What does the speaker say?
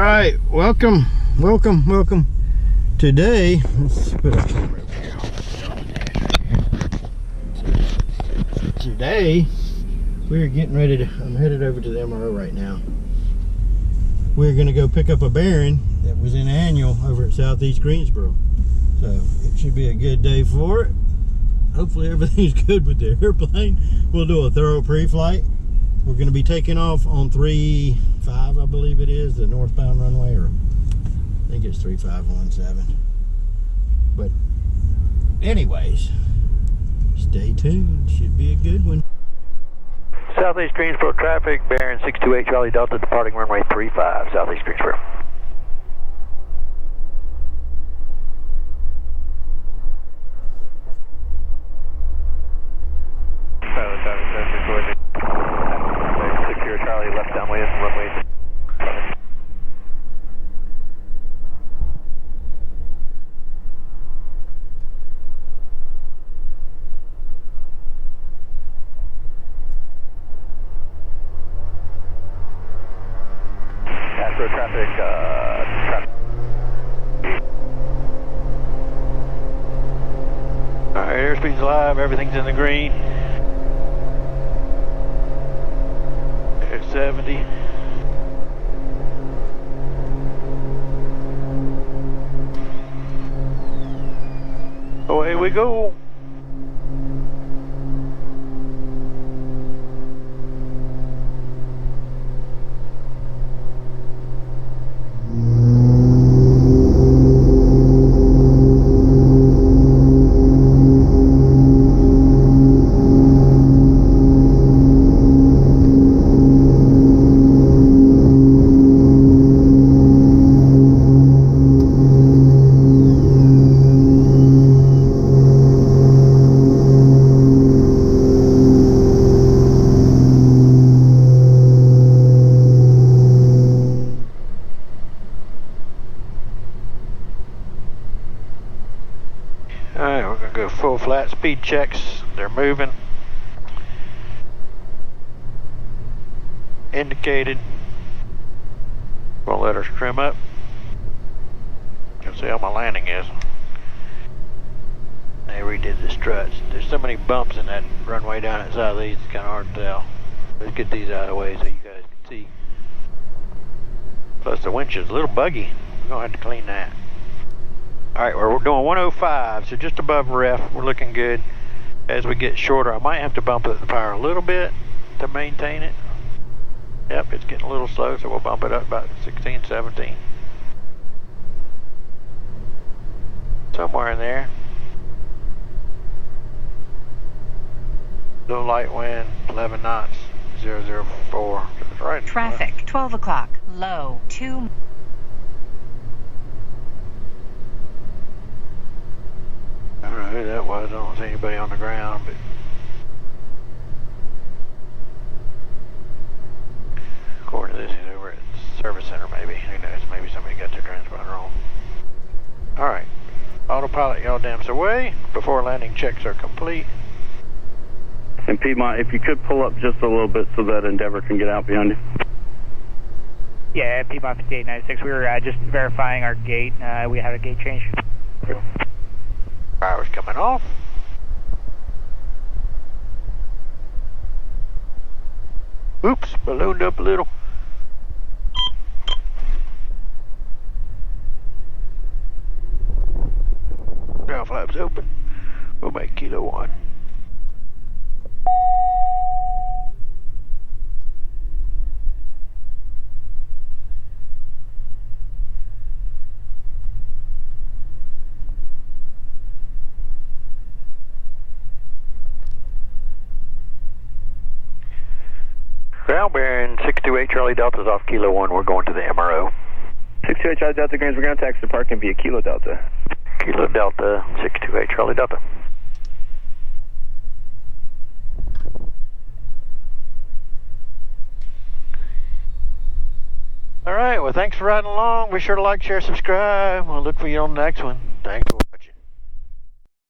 right, welcome. Today, let's put a camera over here. Today, we're getting ready to, I'm headed over to the MRO right now. We're going to go pick up a bearing that was in annual over at Southeast Greensboro. So, it should be a good day for it. Hopefully everything's good with the airplane. We'll do a thorough pre-flight. We're going to be taking off on 35, I believe it is, the northbound runway, or I think it's 3517. But anyways, stay tuned. Should be a good one. Southeast Greensboro traffic, bearing 628 Charlie Delta, departing runway 35, Southeast Greensboro. Secure Charlie, left downwind, runway. Astro traffic, Alright, airspeed's live, everything's in the green. At 70. Away we go. Alright, we're going to go full flat speed checks. They're moving. Indicated. We'll let her trim up. You'll see how my landing is. They redid the struts. There's so many bumps in that runway down at Southeast, it's kind of hard to tell. Let's get these out of the way so you guys can see. Plus the winch's a little buggy. We're going to have to clean that. Alright, we're doing 105, so just above ref. We're looking good. As we get shorter, I might have to bump up the power a little bit to maintain it. Yep, it's getting a little slow, so we'll bump it up about 16, 17. Somewhere in there. Low light wind, 11 knots, 004. Right. Traffic, 12 o'clock, low, 2. I don't know who that was. I don't see anybody on the ground, but according to this, he's over at the service center maybe. Who knows? Maybe somebody got their transponder on. Alright. Autopilot yaw dams away before landing checks are complete. And Piedmont, if you could pull up just a little bit so that Endeavor can get out behind you. Yeah, Piedmont 5896. We were just verifying our gate. We had a gate change. Power's coming off. Oops, ballooned up a little. Ground flaps open. We'll make Kilo 1. Ground bearing 628 Charlie Delta's off Kilo 1. We're going to the MRO. 628 Charlie Delta Greens, we're going to taxi the parking via Kilo Delta. Kilo Delta, 628 Charlie Delta. Alright, well thanks for riding along. Be sure to like, share, subscribe. We'll look for you on the next one. Thanks for